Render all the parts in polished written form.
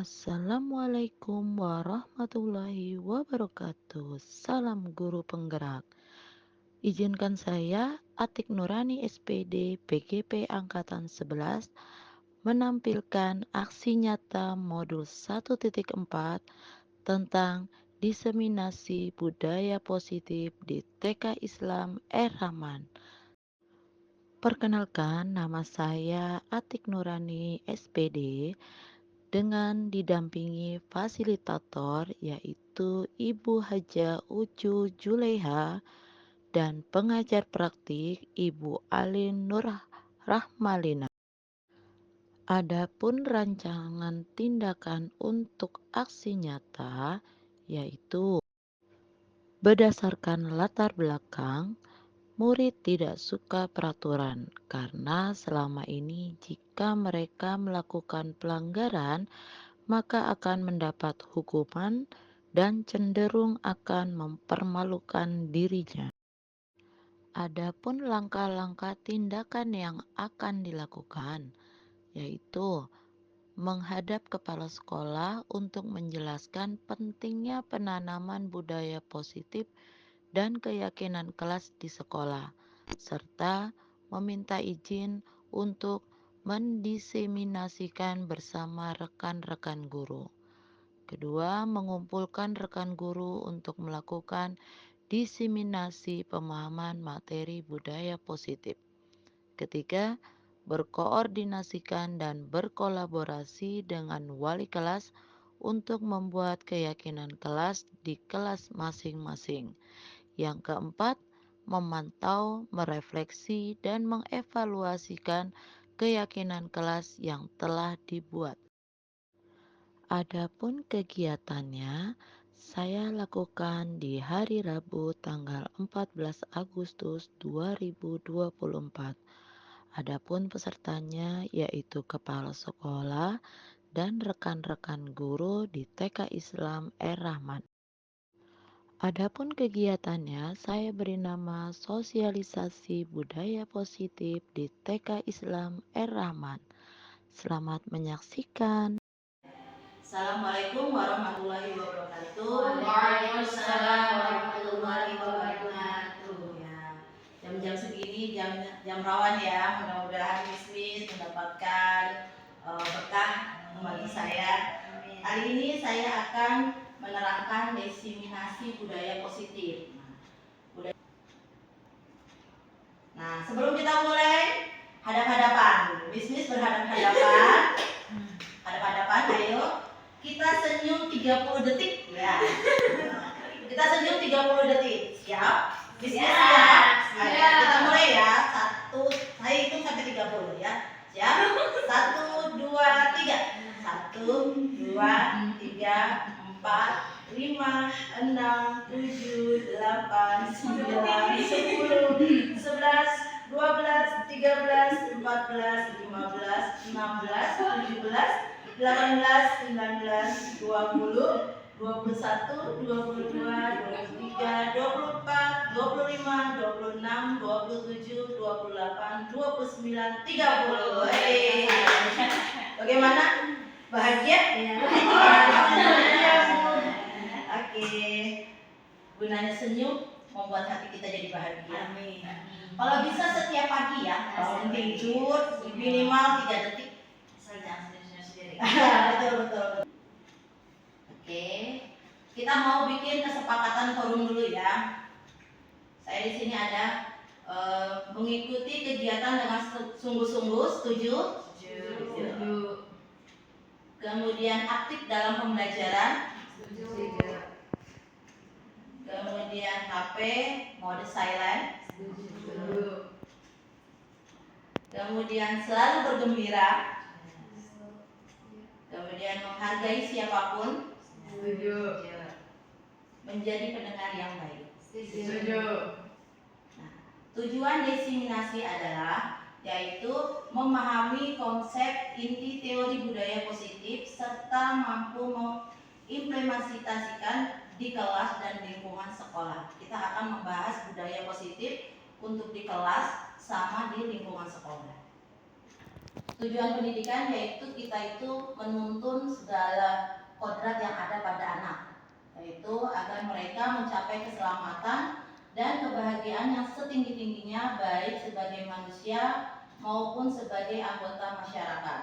Assalamualaikum warahmatullahi wabarakatuh. Salam guru penggerak. Izinkan saya, Atik Nurani SPD PGP Angkatan 11, menampilkan aksi nyata modul 1.4 tentang diseminasi budaya positif di TK Islam Rahman. Perkenalkan, nama saya Atik Nurani SPD dengan didampingi fasilitator yaitu Ibu Haja Ucu Juleha dan pengajar praktik Ibu Alin Nur Rahmalina. Adapun rancangan tindakan untuk aksi nyata yaitu berdasarkan latar belakang, murid tidak suka peraturan karena selama ini jika mereka melakukan pelanggaran maka akan mendapat hukuman dan cenderung akan mempermalukan dirinya. Adapun langkah-langkah tindakan yang akan dilakukan, yaitu menghadap kepala sekolah untuk menjelaskan pentingnya penanaman budaya positif dan keyakinan kelas di sekolah, serta meminta izin untuk mendiseminasikan bersama rekan-rekan guru. Kedua, mengumpulkan rekan guru untuk melakukan diseminasi pemahaman materi budaya positif. Ketiga, berkoordinasikan dan berkolaborasi dengan wali kelas untuk membuat keyakinan kelas di kelas masing-masing. Yang keempat, memantau, merefleksi, dan mengevaluasikan keyakinan kelas yang telah dibuat. Adapun kegiatannya, saya lakukan di hari Rabu tanggal 14 Agustus 2024. Adapun pesertanya yaitu kepala sekolah dan rekan-rekan guru di TK Islam Rahman. Adapun kegiatannya, saya beri nama sosialisasi budaya positif di TK Islam Rahman. Selamat menyaksikan. Assalamualaikum warahmatullahi wabarakatuh. Waalaikumsalam warahmatullahi wabarakatuh. Ya, jam-jam segini jam rawan ya. Mudah-mudahan Miss mendapatkan berkah membantu saya. Hari ini saya akan menerangkan diseminasi budaya positif. Nah, sebelum kita mulai hadap-hadapan, Miss berhadap-hadapan. Hadap-hadapan, ayo. Kita senyum 30 detik ya. Kita senyum 30 detik. Siap? Bisnis siap? Ayo, kita mulai ya. Saya hitung sampai 30 ya. Siap? 1, 2, 3. 1, 2, 3, 4, 5, 6, 7, 8, 9, 10, 11, 12, 13, 14, 15, 16, 17, 18, 19, 20, 21, 22, 23, 24, 25, 26, 27, 28, 29, 30. Bagaimana? Bahagia? Ya. Oke. Gunanya senyum membuat hati kita jadi bahagia. Amin. Kalau bisa setiap pagi ya, bangun tidur minimal 3 detik. Betul. Oke, kita mau bikin kesepakatan forum dulu ya. Saya di sini ada mengikuti kegiatan dengan sungguh-sungguh, setuju? Setuju. Kemudian aktif dalam pembelajaran, setuju. Kemudian HP mode silent, setuju. Kemudian selalu bergembira. Kemudian menghargai siapapun, setuju. Menjadi pendengar yang baik, setuju. Nah, tujuan diseminasi adalah yaitu memahami konsep inti teori budaya positif serta mampu mengimplementasikan di kelas dan lingkungan sekolah. Kita akan membahas budaya positif untuk di kelas sama di lingkungan sekolah. Tujuan pendidikan yaitu kita itu menuntun segala kodrat yang ada pada anak, yaitu agar mereka mencapai keselamatan dan kebahagiaan yang setinggi-tingginya baik sebagai manusia maupun sebagai anggota masyarakat.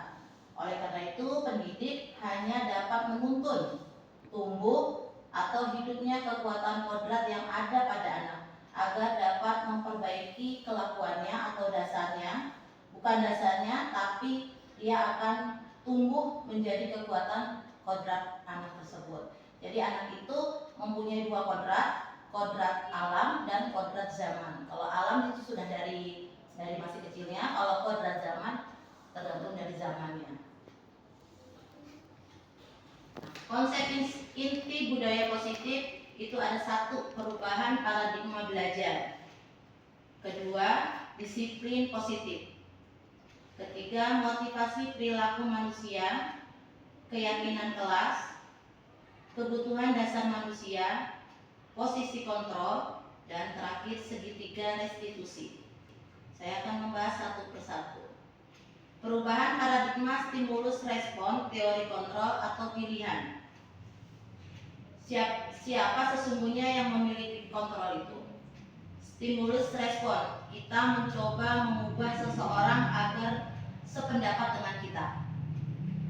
Oleh karena itu, pendidik hanya dapat menuntun tumbuh atau hidupnya kekuatan kodrat yang ada pada anak agar dapat memperbaiki kelakuannya atau dasarnya, bukan dasarnya, tapi dia akan tumbuh menjadi kekuatan kodrat anak tersebut. Jadi anak itu mempunyai dua kodrat, kodrat alam dan kodrat zaman. Kalau alam itu sudah dari masih kecilnya, kalau kodrat zaman tergantung dari zamannya. Konsep inti budaya positif itu ada satu, perubahan paradigma belajar. Kedua, disiplin positif. Ketiga, motivasi perilaku manusia. Keyakinan kelas, kebutuhan dasar manusia, posisi kontrol, dan terakhir segitiga restitusi. Saya akan membahas satu persatu. Perubahan paradigma stimulus respon, teori kontrol atau pilihan. Siapa sesungguhnya yang memiliki kontrol itu? Stimulus respon, kita mencoba mengubah seseorang agar sependapat dengan kita.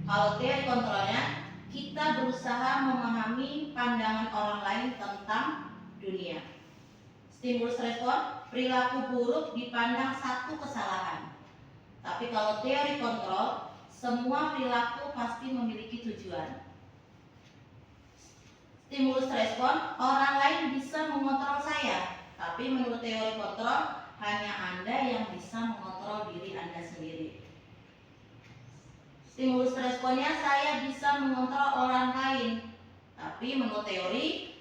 Kalau teori kontrolnya, kita berusaha memahami pandangan orang lain tentang dunia. Stimulus respon, perilaku buruk dipandang satu kesalahan. Tapi kalau teori kontrol, semua perilaku pasti memiliki tujuan. Stimulus respon, orang lain bisa mengontrol saya, tapi menurut teori kontrol, hanya Anda yang bisa mengontrol diri Anda sendiri. Stimulus responnya, saya bisa mengontrol orang lain, tapi menurut teori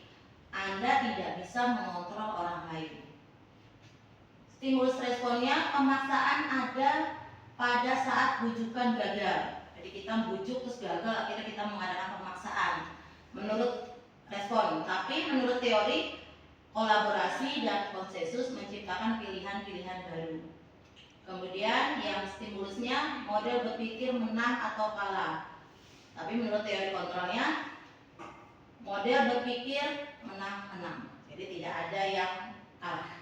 Anda tidak bisa mengontrol orang lain. Stimulus responnya, pemaksaan ada pada saat bujukan gagal. Jadi kita bujuk terus gagal, akhirnya kita mengadakan pemaksaan menurut respon. Tapi menurut teori, kolaborasi dan konsensus menciptakan pilihan-pilihan baru. Kemudian yang stimulusnya, model berpikir menang atau kalah. Tapi menurut teori kontrolnya, model berpikir menang-menang. Jadi tidak ada yang kalah.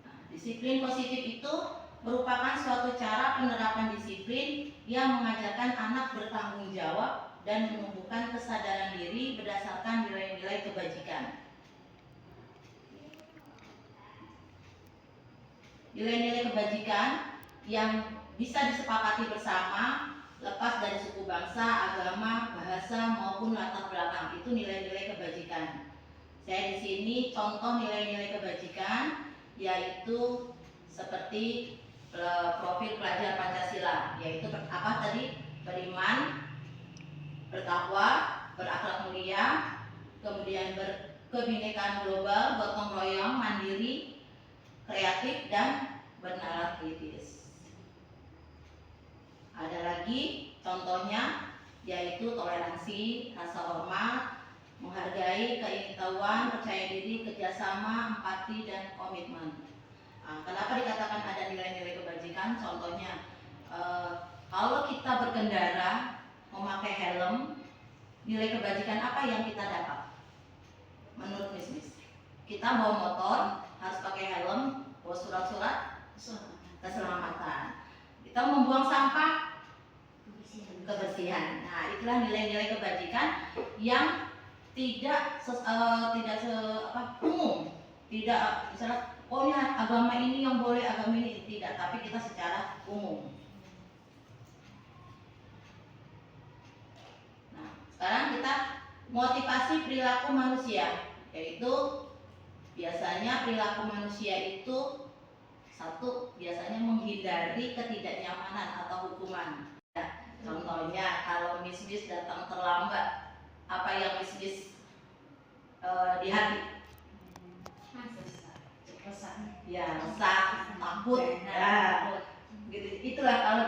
Nah, disiplin positif itu merupakan suatu cara penerapan disiplin yang mengajarkan anak bertanggung jawab dan menumbuhkan kesadaran diri berdasarkan nilai-nilai kebajikan. Nilai-nilai kebajikan yang bisa disepakati bersama lepas dari suku bangsa, agama, bahasa maupun latar belakang, itu nilai-nilai kebajikan. Saya di sini contoh nilai-nilai kebajikan yaitu seperti profil pelajar Pancasila, yaitu apa tadi? Beriman, bertakwa, berakhlak mulia, kemudian berkebinekaan global, gotong royong, mandiri, kreatif, dan bernalar kritis. Ada lagi contohnya yaitu toleransi, rasa hormat, menghargai, keingintahuan, percaya diri, kerjasama, empati, dan komitmen. Nah, kenapa dikatakan ada nilai-nilai kebajikan? Contohnya, kalau kita berkendara memakai helm, nilai kebajikan apa yang kita dapat? Menurut Miss, kita bawa motor harus pakai helm, bawa surat-surat keselamatan. Kita membuang sampah, kebersihan. Nah, itulah nilai-nilai kebajikan yang tidak umum. Tidak misalnya, oh ya agama ini yang boleh, agama ini tidak, tapi kita secara umum. Nah, sekarang kita motivasi perilaku manusia, yaitu biasanya perilaku manusia itu satu, biasanya menghindari ketidaknyamanan atau hukuman. Contohnya kalau Miss datang terlambat, apa yang Miss di hati? Ya, resah, takut. Nah, gitu. Itulah kalau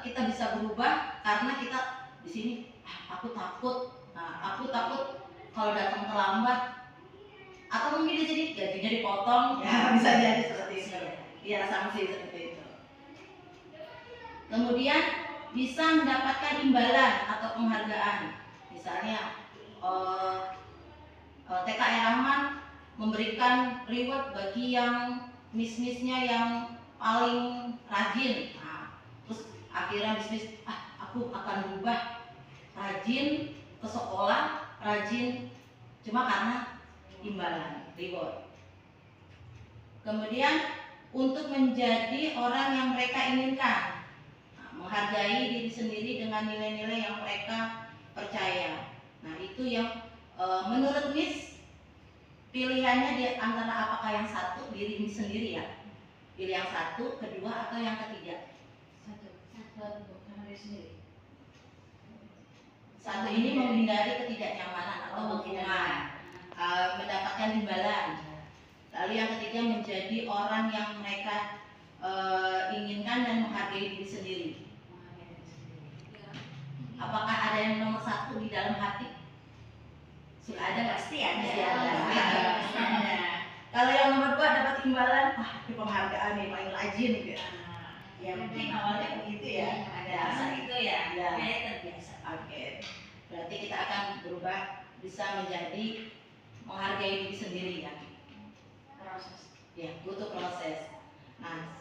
kita bisa berubah karena kita di sini aku takut. Nah, aku takut kalau datang terlambat, atau mungkin di sini gajinya dipotong, ya bisa jadi seperti itu. ya sanksi seperti itu. Kemudian bisa mendapatkan imbalan atau penghargaan. Misalnya TKR Rahman memberikan reward bagi yang miss-missnya yang paling rajin. Nah, terus akhirnya miss-miss, aku akan berubah rajin ke sekolah, rajin cuma karena imbalan, reward. Kemudian untuk menjadi orang yang mereka inginkan, menghargai diri sendiri dengan nilai-nilai yang mereka percaya. Nah, itu yang menurut Miss pilihannya di antara apakah yang satu, diri ini sendiri ya, pilih yang satu, kedua, atau yang ketiga? Satu ini menghindari ketidaknyamanan atau hukuman, mendapatkan imbalan. Lalu yang ketiga menjadi orang yang mereka inginkan dan menghargai diri sendiri. Apakah ada yang nomor satu di dalam hati? Sudah ada, pasti ada. Ada. Kalau yang nomor dua dapat imbalan, ini penghargaan nih, paling rajin gitu. Ya mungkin awalnya begitu ya, ada itu ya, kayak terbiasa. Oke. Berarti kita akan berubah, bisa menjadi menghargai diri sendiri ya. Proses. Ya, butuh proses. Nah,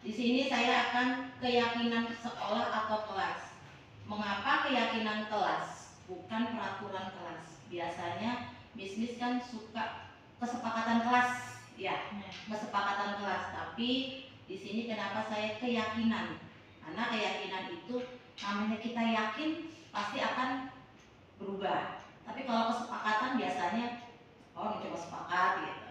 di sini saya akan keyakinan sekolah atau kelas. Mengapa keyakinan kelas, bukan peraturan kelas? Biasanya bisnis kan suka kesepakatan kelas, ya, kesepakatan kelas. Tapi di sini kenapa saya keyakinan? Karena keyakinan itu namanya kita yakin pasti akan berubah. Tapi kalau kesepakatan biasanya ini cuma sepakat gitu.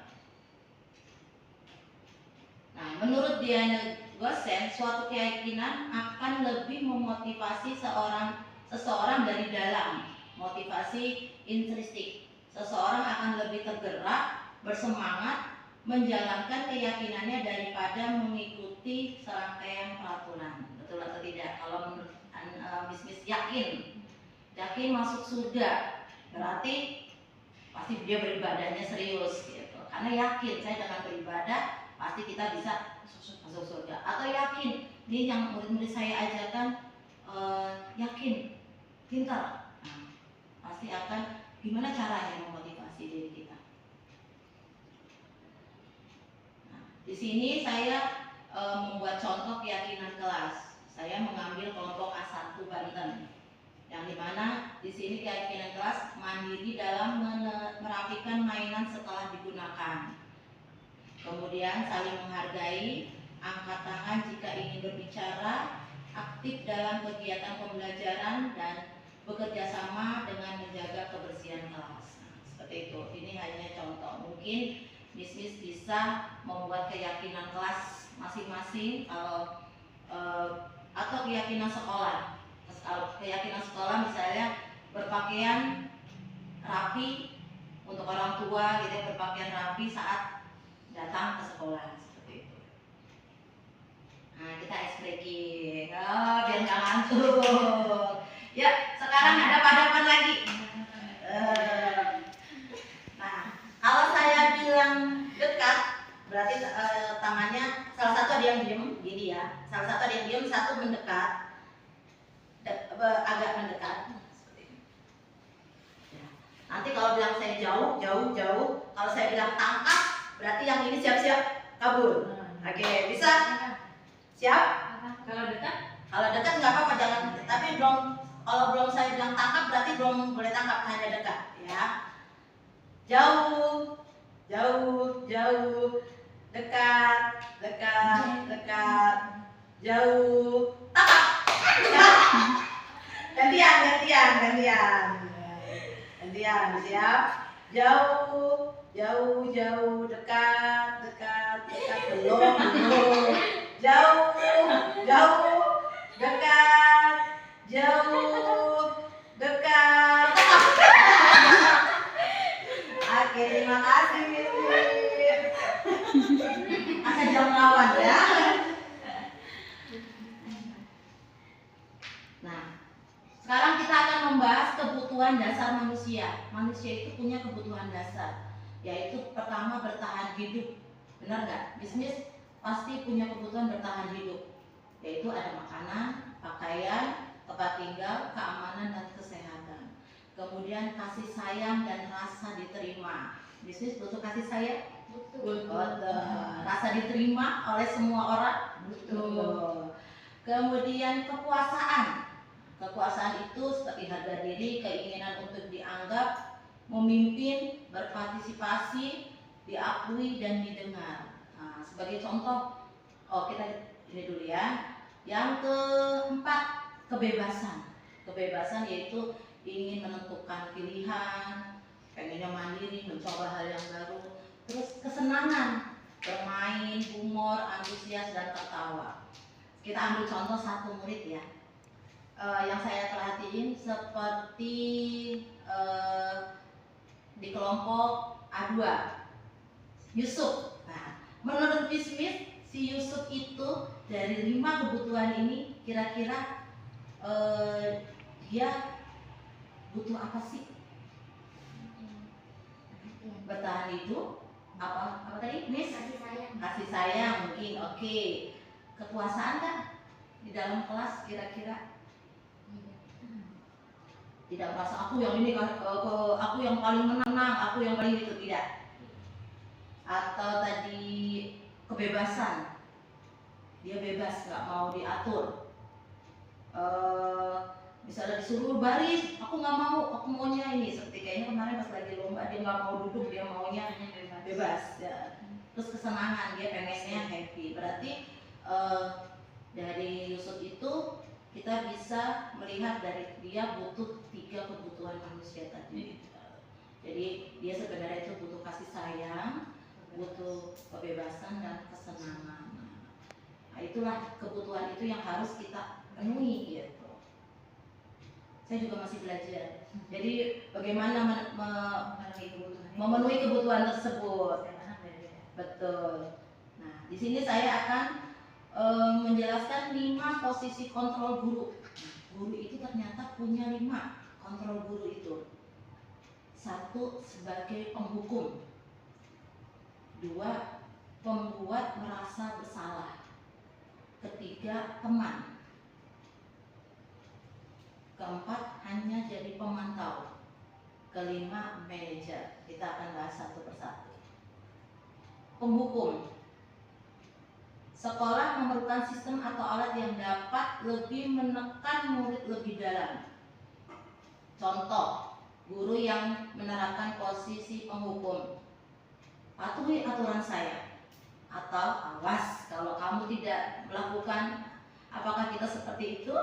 Nah, menurut Diana Gosen, suatu keyakinan akan lebih memotivasi seseorang dari dalam. Motivasi intrinsik. Seseorang akan lebih tergerak, bersemangat, menjalankan keyakinannya daripada mengikuti serangkaian peraturan. Betul atau tidak? Kalau menurut Miss yakin masuk surga, berarti pasti dia beribadahnya serius gitu. Karena yakin saya dengan beribadah pasti kita bisa masuk surga. Atau yakin, ini yang murid-murid saya ajarkan, yakin, pintar. Pasti akan gimana caranya memotivasi diri kita. Nah, di sini saya membuat contoh keyakinan kelas. Saya mengambil kelompok A1 Banten, yang dimana di sini keyakinan kelas mandiri dalam merapikan mainan setelah digunakan. Kemudian saling menghargai, angkat tangan jika ingin berbicara, aktif dalam kegiatan pembelajaran, dan bekerja sama dengan menjaga kebersihan kelas. Nah, seperti itu. Ini hanya contoh. Mungkin Miss bisa membuat keyakinan kelas masing-masing atau keyakinan sekolah. Kalau keyakinan sekolah misalnya berpakaian rapi untuk orang tua, gitu, berpakaian rapi saat datang ke sekolah, seperti itu. Nah, kita ice breaking, biar nggak ngantuk. Ya, sekarang ada padapan lagi. Nah, kalau saya bilang dekat, berarti tangannya salah satu ada yang diem, gini ya. Salah satu ada yang diem, satu mendekat, agak mendekat. Ya. Nanti kalau bilang saya jauh. Kalau saya bilang tangkap, berarti yang ini siap-siap kabur. Oke, bisa? Siap? Kalau dekat? Kalau dekat nggak apa-apa, jangan. Tapi kalau belum saya bilang tangkap, berarti belum boleh tangkap, hanya dekat, ya. Jauh, dekat, jauh, tangkap. Ya. Gantian, siap? Jauh, dekat, belum. Jauh, dekat, Oke, terima kasih Miss. Asal jam lawan ya. Nah, sekarang kita akan membahas kebutuhan dasar manusia. Manusia itu punya kebutuhan dasar, yaitu pertama bertahan hidup. Benar nggak? Bisnis pasti punya kebutuhan bertahan hidup, yaitu ada makanan, pakaian, tempat tinggal, keamanan dan kesehatan. Kemudian kasih sayang dan rasa diterima. Bisnis butuh kasih sayang? Betul. Rasa diterima oleh semua orang? Betul. Kemudian kepuasaan. Kekuasaan itu seperti harga diri, keinginan untuk dianggap, memimpin, berpartisipasi, diakui dan didengar. Nah, sebagai contoh, kita ini dulu ya. Yang keempat, kebebasan. Kebebasan yaitu ingin menentukan pilihan, pengennya mandiri, mencoba hal yang baru. Terus kesenangan, bermain, humor, antusias dan tertawa. Kita ambil contoh satu murid ya. Yang saya perhatiin seperti di kelompok A2, Yusuf. Nah, menurut Bismis, si Yusuf itu dari 5 kebutuhan ini kira-kira dia butuh apa sih? Bertahan hidup, apa tadi, Miss? Kasih sayang. Kasih sayang mungkin, oke. Kekuasaan kan di dalam kelas kira-kira? Tidak merasa aku yang ini, aku yang paling menang, aku yang paling itu, tidak. Atau tadi kebebasan, dia bebas, nggak mau diatur. Misalnya disuruh baris, aku nggak mau, aku maunya ini. Seperti kayaknya kemarin pas lagi lomba dia nggak mau duduk, dia maunya bebas. Ya. Terus kesenangan, dia pengennya happy. Berarti dari Yusuf itu kita bisa melihat dari dia butuh 3 kebutuhan manusia tadi. Jadi dia sebenarnya itu butuh kasih sayang, butuh kebebasan dan kesenangan. Nah, itulah kebutuhan itu yang harus kita penuhi gitu. Saya juga masih belajar. Jadi bagaimana memenuhi kebutuhan tersebut. Betul. Nah, di sini saya akan menjelaskan 5 posisi kontrol guru. Guru itu ternyata punya 5 kontrol guru itu. 1, sebagai penghukum. 2, pembuat merasa bersalah. 3, teman. 4, hanya jadi pemantau. 5, manajer. Kita akan bahas satu persatu. Penghukum. Sekolah memerlukan sistem atau alat yang dapat lebih menekan murid lebih dalam. Contoh, guru yang menerapkan posisi penghukum. Patuhi aturan saya. Atau awas kalau kamu tidak melakukan. Apakah kita seperti itu?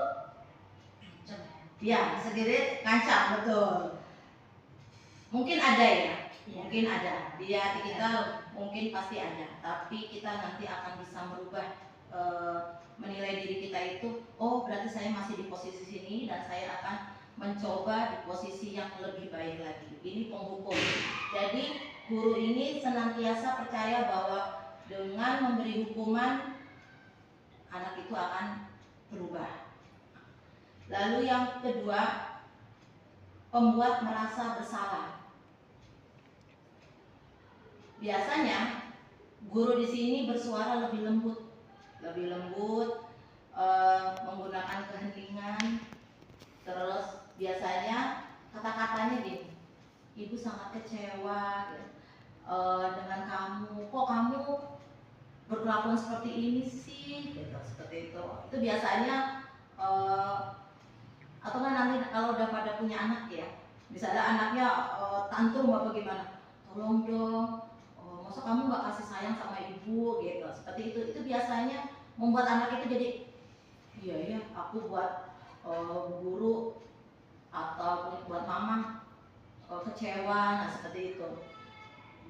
Ya, sedikit ngancam, betul. Mungkin ada ya. Mungkin ada, di hati kita mungkin pasti ada, tapi kita nanti akan bisa merubah, menilai diri kita itu, oh berarti saya masih di posisi sini dan saya akan mencoba di posisi yang lebih baik lagi. Ini penghukum. Jadi guru ini senantiasa percaya bahwa dengan memberi hukuman anak itu akan berubah. Lalu yang kedua, pembuat merasa bersalah. Biasanya guru di sini bersuara lebih lembut, menggunakan keheningan. Terus biasanya kata-katanya gini, ibu sangat kecewa dengan kamu. Kok kamu berkelakuan seperti ini sih? Gitu, seperti itu. Itu biasanya atau kan nanti kalau udah pada punya anak ya, misalnya anaknya tantrum apa gimana, tolong dong. Masa kamu nggak kasih sayang sama ibu gitu, seperti itu biasanya membuat anak itu jadi iya aku buat guru atau buat mama kecewa. Nah seperti itu.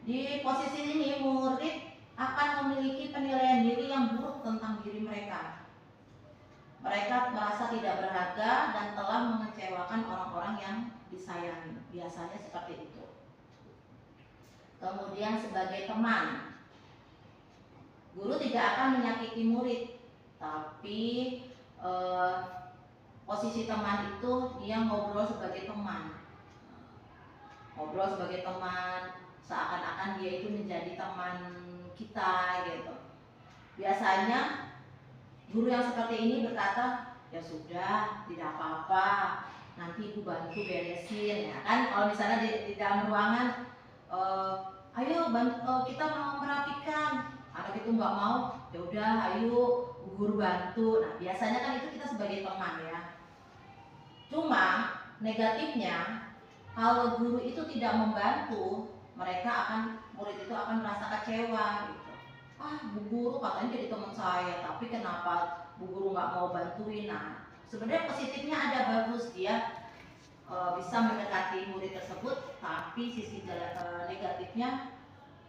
Di posisi ini murid akan memiliki penilaian diri yang buruk tentang diri mereka. Mereka merasa tidak berharga dan telah mengecewakan orang-orang yang disayangi. Biasanya seperti itu. Kemudian sebagai teman, guru tidak akan menyakiti murid, tapi posisi teman itu dia ngobrol sebagai teman, seakan-akan dia itu menjadi teman kita gitu. Biasanya guru yang seperti ini berkata, ya sudah, tidak apa-apa, nanti ibu bantu beresin, ya kan? Kalau misalnya di dalam ruangan, ayo kita mau merapikan, anak itu nggak mau, ya udah, ayo guru bantu. Nah, biasanya kan itu kita sebagai teman ya. Cuma negatifnya, kalau guru itu tidak membantu, murid itu akan merasa kecewa gitu. Ah, bu guru katanya jadi teman saya, tapi kenapa bu guru nggak mau bantuin? Nah, sebenarnya positifnya ada, bagus, dia bisa mendekati murid tersebut, tapi sisi negatifnya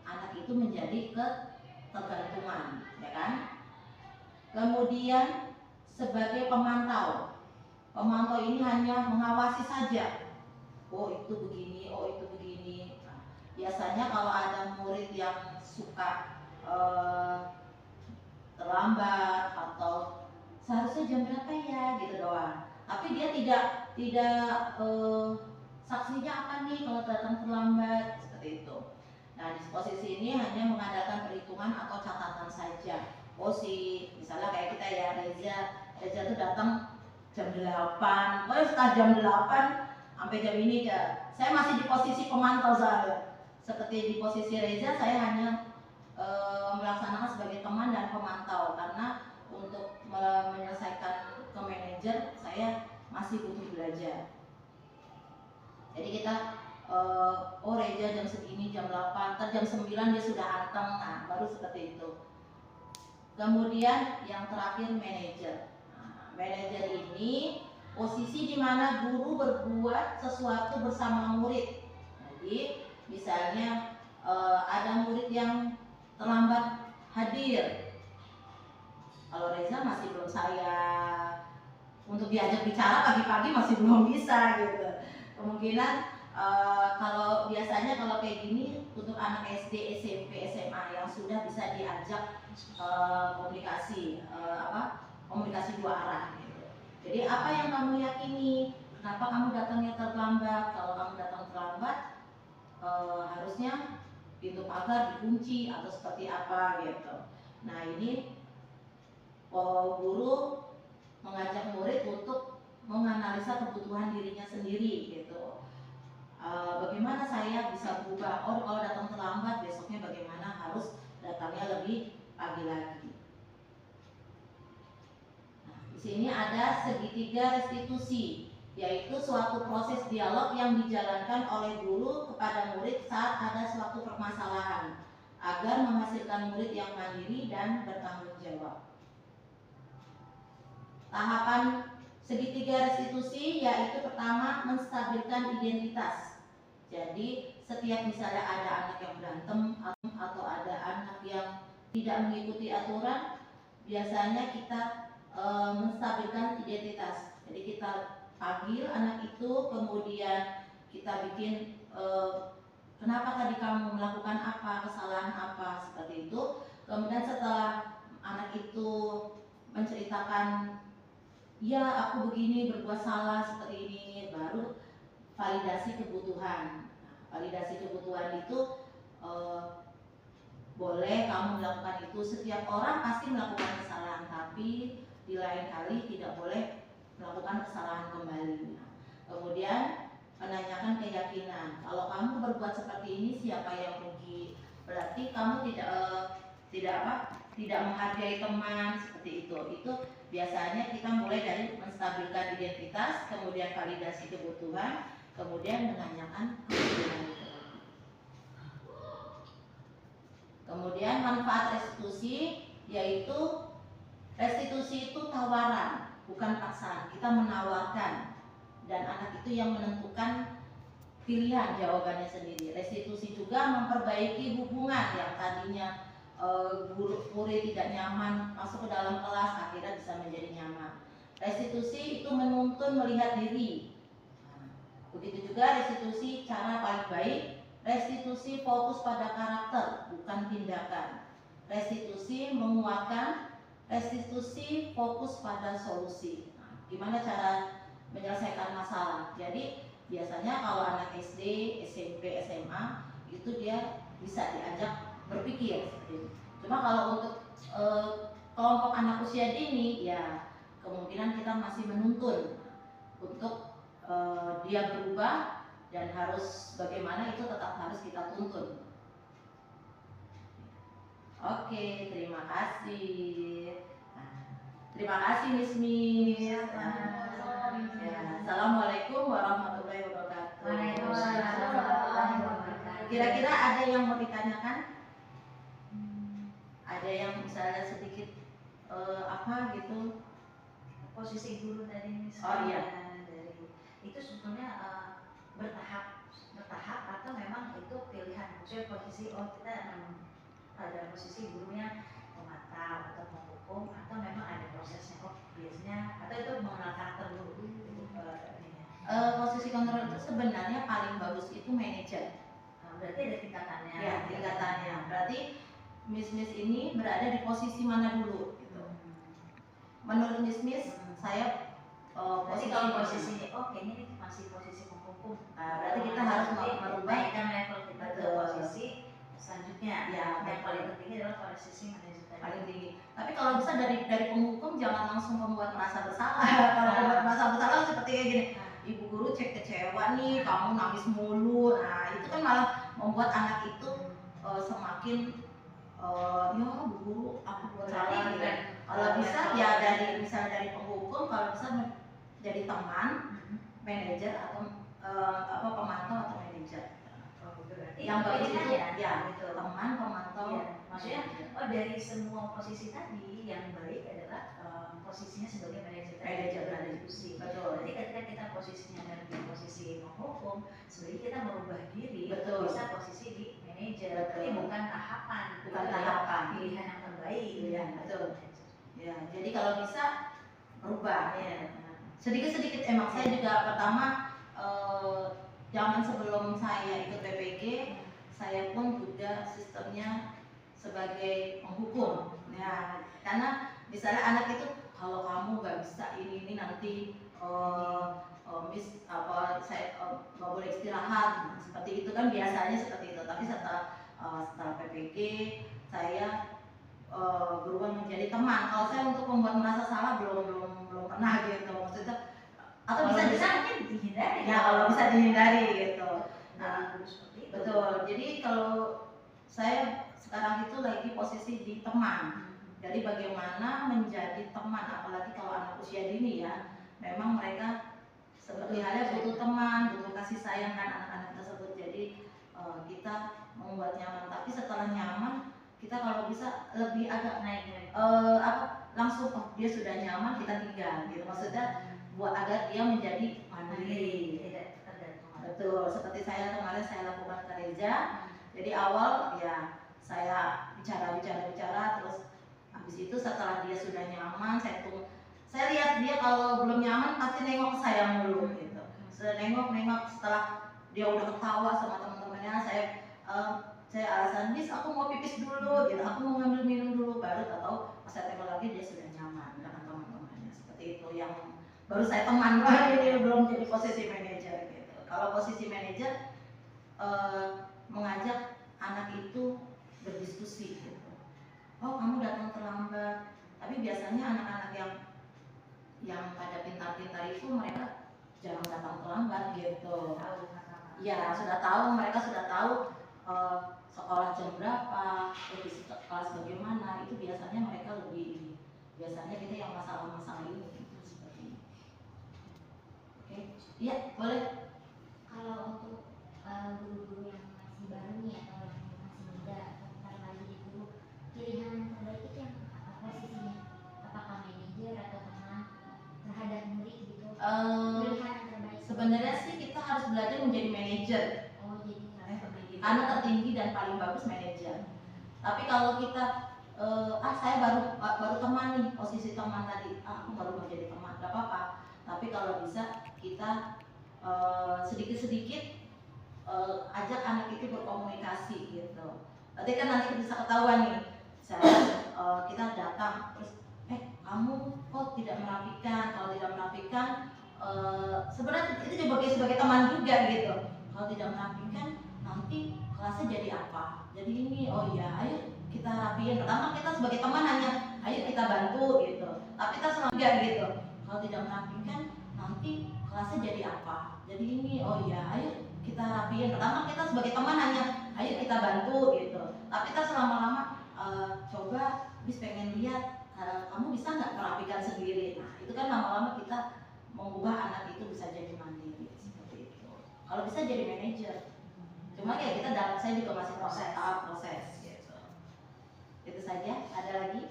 anak itu menjadi ketergantungan, ya kan? Kemudian sebagai pemantau ini hanya mengawasi saja. Oh itu begini, oh itu begini. Nah, biasanya kalau ada murid yang suka terlambat atau seharusnya jam berapa ya gitu doang, tapi dia tidak saksinya apa nih kalau datang terlambat, seperti itu. Nah, di posisi ini hanya mengadakan perhitungan atau catatan saja. Oh misalnya kayak kita ya, Reza tuh datang jam 8, oh setelah jam 8 sampai jam ini ya, saya masih di posisi pemantau saya. Seperti di posisi Reza, saya hanya melaksanakan sebagai teman dan pemantau, karena untuk menyelesaikan ke manajer saya masih butuh belajar. Jadi kita oh Reza jam segini, jam 8, jam 9 dia sudah anteng, nah baru seperti itu. Kemudian yang terakhir manajer. Nah, manajer ini posisi di mana guru berbuat sesuatu bersama murid. Jadi misalnya ada murid yang terlambat hadir. Kalau Reza masih belum, saya untuk diajak bicara pagi-pagi masih belum bisa gitu. Kemungkinan kalau biasanya kalau kayak gini untuk anak SD, SMP, SMA yang sudah bisa diajak komunikasi komunikasi dua arah gitu. Jadi apa yang kamu yakini? Kenapa kamu datangnya terlambat? Kalau kamu datang terlambat, harusnya pintu pagar dikunci atau seperti apa gitu. Nah ini guru mengajak murid untuk menganalisa kebutuhan dirinya sendiri gitu. Bagaimana saya bisa berubah? Oh kalau datang terlambat, besoknya bagaimana harus datangnya lebih pagi lagi. Nah, di sini ada segitiga restitusi, yaitu suatu proses dialog yang dijalankan oleh guru kepada murid saat ada suatu permasalahan agar menghasilkan murid yang mandiri dan bertanggung jawab. Tahapan segitiga restitusi yaitu pertama menstabilkan identitas. Jadi setiap misalnya ada anak yang berantem atau ada anak yang tidak mengikuti aturan, biasanya kita menstabilkan identitas. Jadi kita panggil anak itu, kemudian kita bikin kenapa tadi kamu melakukan apa, kesalahan apa, seperti itu. Kemudian setelah anak itu menceritakan, ya aku begini berbuat salah seperti ini, baru validasi kebutuhan. Validasi kebutuhan itu boleh kamu melakukan itu. Setiap orang pasti melakukan kesalahan, tapi di lain kali tidak boleh melakukan kesalahan kembali. Kemudian menanyakan keyakinan. Kalau kamu berbuat seperti ini, siapa yang rugi? Berarti kamu tidak menghargai teman, seperti itu. Itu biasanya kita mulai dari menstabilkan identitas, kemudian validasi kebutuhan, kemudian menanyakan kebutuhan itu. Kemudian manfaat restitusi, yaitu restitusi itu tawaran, bukan paksaan. Kita menawarkan dan anak itu yang menentukan pilihan jawabannya sendiri. Restitusi juga memperbaiki hubungan yang tadinya murid tidak nyaman masuk ke dalam kelas, akhirnya bisa menjadi nyaman. Restitusi itu menuntun melihat diri. Begitu juga restitusi cara paling baik. Restitusi fokus pada karakter, bukan tindakan. Restitusi menguatkan. Restitusi fokus pada solusi. Nah, gimana cara menyelesaikan masalah? Jadi biasanya kalau anak SD, SMP, SMA itu dia bisa diajak berpikir. Cuma kalau untuk kelompok anak usia dini ya kemungkinan kita masih menuntun untuk dia berubah, dan harus bagaimana itu tetap harus kita tuntun. Oke, terima kasih. Terima kasih Miss. Ya, Assalamualaikum warahmatullahi wabarakatuh. Waalaikumsalam warahmatullahi wabarakatuh. Kira-kira ada yang mau ditanyakan? Ada yang misalnya sedikit apa gitu? Posisi guru tadi Miss. Oh iya. Dari itu sebetulnya bertahap atau memang itu pilihan. Maksudnya posisi kita ada posisi gurunya memantau atau menghukum, atau memang ada prosesnya. Biasanya atau itu mengenal karakter guru. Posisi kontrol itu sebenarnya paling bagus itu manajer. Berarti ada tingkatannya. Ya, tingkatannya. Berarti Miss ini berada di posisi mana dulu gitu. Menurut Miss saya Berarti kalau posisi kayaknya ini masih posisi penghukum. Berarti kita harus merubah naikkan level kita ke Betul. posisi selanjutnya. Ya, yang paling penting adalah posisi manajer paling tinggi. Tapi kalau bisa dari penghukum jangan langsung membuat merasa bersalah. Kalau membuat merasa bersalah seperti kayak gini, ibu guru cek kecewa nih, kamu nangis mulu. Nah itu kan malah membuat anak itu semakin ya bu guru aku buat salah gitu. Kalau bisa ya misalnya dari penghukum, kalau bisa jadi teman, manajer atau pemantau atau manajer. Yang bagus itu ya gitu, teman, pemantau. Maksudnya dari semua posisi tadi yang baik adalah posisinya sebagai manajer berada di diskusi. Betul. Jadi ketika kita posisinya ada di posisi menghukum, sebenarnya kita merubah diri. Betul. Bisa posisi di manajer. Betul. Tapi bukan tahapan. Pilihan yang terbaik. Iya, betul. Ya, jadi kalau bisa merubah. Ya. Sedikit-sedikit emang saya juga pertama zaman sebelum saya ikut PPG, saya pun juga sistemnya sebagai penghukum. Ya, karena misalnya anak itu kalau kamu nggak bisa ini nanti Miss saya nggak boleh istirahat, seperti itu kan biasanya seperti itu. Tapi setelah PPG saya berubah menjadi teman. Kalau saya untuk membuat merasa salah belum pernah gitu, maksudnya atau bisa mungkin dihindari. Ya kalau bisa dihindari gitu. Nah, betul. Jadi kalau saya sekarang itu lagi posisi di teman. Jadi bagaimana menjadi teman, apalagi kalau anak usia dini ya, memang mereka seperti halnya butuh teman, butuh kasih sayang kan anak-anak tersebut. Jadi kita membuat nyaman. Tapi setelah nyaman, kita kalau bisa lebih agak naik langsung dia sudah nyaman kita tinggal gitu. Maksudnya buat agar dia menjadi mandiri, tidak tergantung. Betul, seperti saya kemarin saya lakukan ke Reza. Jadi awal ya saya bicara, terus habis itu setelah dia sudah nyaman, saya lihat dia kalau belum nyaman pasti nengok ke saya mulu gitu. Saya nengok setelah dia udah ketawa sama teman-temannya, saya alasan, Miss aku mau pipis dulu gitu, aku mau ngambil minum dulu, baru tahu pas saya tengok lagi dia sudah nyaman dengan teman-temannya. Seperti itu yang baru saya teman ini belum jadi posisi manajer gitu. Kalau posisi manajer mengajak anak itu berdiskusi gitu. Oh kamu datang terlambat. Tapi biasanya anak-anak yang pada pintar-pintar itu mereka jarang datang terlambat gitu. Ya mereka sudah tahu sekolah jam berapa, lebih kelas bagaimana. Itu biasanya mereka lebih biasanya kita yang masalah-masalah ini. Iya, boleh. Kalau untuk guru-guru yang masih baru nih atau yang masih muda atau bentar lagi di guru, pilihan yang terbaik itu yang apa posisinya? Apakah manajer atau teman terhadap murid gitu? Pilihan yang terbaik. Sebenarnya sih kita harus belajar menjadi manajer. Oh jadi Anak tertinggi dan paling bagus manajer. Tapi kalau kita saya baru teman nih, posisi teman tadi, aku baru menjadi teman, gak apa-apa. Tapi kalau bisa kita sedikit-sedikit ajak anak itu berkomunikasi gitu. Nanti kan bisa ketahuan nih, kita datang terus kamu kok tidak merapikan. Kalau tidak merapikan sebenarnya itu juga sebagai teman juga gitu. Kalau tidak merapikan nanti kelasnya jadi apa? Jadi ini, oh ya ayo kita kita rapiin. Pertama kita sebagai teman hanya ayo kita bantu gitu, tapi kita selalu enggak gitu. Kalau tidak merapikan nanti kelasnya jadi apa, jadi ini, oh iya ayo kita rapiin. Pertama kita sebagai teman hanya ayo kita bantu gitu, tapi kita selama-lama coba bis pengen lihat kamu bisa nggak merapikan sendiri. Nah itu kan lama-lama kita mengubah anak itu bisa jadi mandiri seperti itu. Kalau bisa jadi manajer, cuma ya kita dalam, saya juga masih proses gitu. Itu saja. Ada lagi?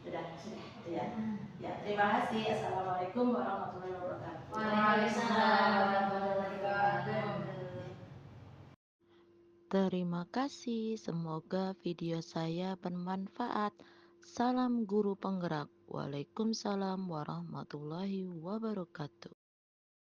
Sudah ya. Ya, terima kasih. Assalamualaikum warahmatullahi wabarakatuh. Waalaikumsalam warahmatullahi wabarakatuh. Terima kasih, semoga video saya bermanfaat. Salam guru penggerak. Waalaikumsalam warahmatullahi wabarakatuh.